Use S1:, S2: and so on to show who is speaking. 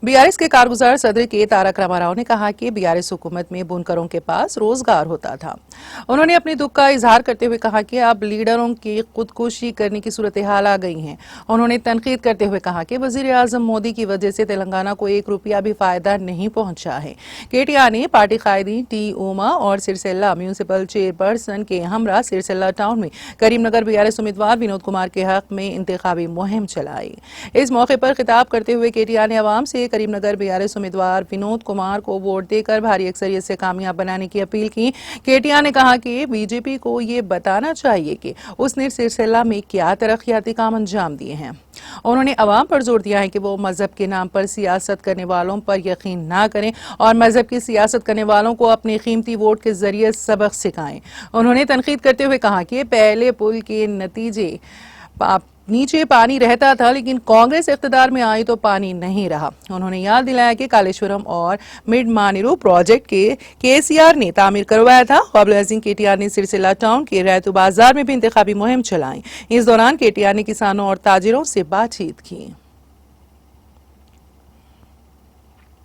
S1: BRS के कारगुजार सदर के तारक रामाराव ने कहा कि बीआरएस हुकूमत में बुनकरों के पास रोजगार होता था। उन्होंने अपने दुख का इजहार करते हुए कहा कि अब लीडरों की खुदकुशी करने की सूरत हाल आ गई है। उन्होंने तनकीद करते हुए कहा कि वजीर आजम मोदी की वजह से तेलंगाना को 1 रुपया भी फायदा नहीं पहुंचा है। केटीआर ने पार्टी कायदीन टी उमा और सिरसिल्ला म्यूनिसिपल चेयरपर्सन के हमरा सिरसिल्ला टाउन में करीमनगर बीआरएस उम्मीदवार विनोद कुमार के हक में इंतखाबी मुहिम चलाई। इस मौके पर खिताब करते हुए केटीआर ने अवाम से करीमनगर बीआरएस उम्मीदवार विनोद कुमार को वोट देकर भारी अक्सरियत से कामयाब बनाने की अपील की। केटीआर ने कहा कि बीजेपी को ये बताना चाहिए कि उसने सिरसिल्ला में क्या तरक्याती काम अंजाम दिए हैं। उन्होंने अवाम पर जोर दिया है कि वो मजहब के नाम पर सियासत करने वालों पर यकीन ना करें और मजहब की सियासत करने वालों को अपने कीमती वोट के जरिए सबक सिखाएं। उन्होंने तनकीद करते हुए कहा कि पहले पुल के नतीजे नीचे पानी रहता था, लेकिन कांग्रेस इख्तिदार में आई तो पानी नहीं रहा। उन्होंने याद दिलाया कि कालेश्वरम और मिड मानेरू प्रोजेक्ट के केसीआर ने तामीर करवाया था। क़ाबिल-ए-ज़िक्र केटीआर ने सिरसिल्ला टाउन के रैतू बाजार में भी इंतखाबी मुहिम चलाई। इस दौरान केटीआर ने किसानों और ताजिरों से बातचीत की।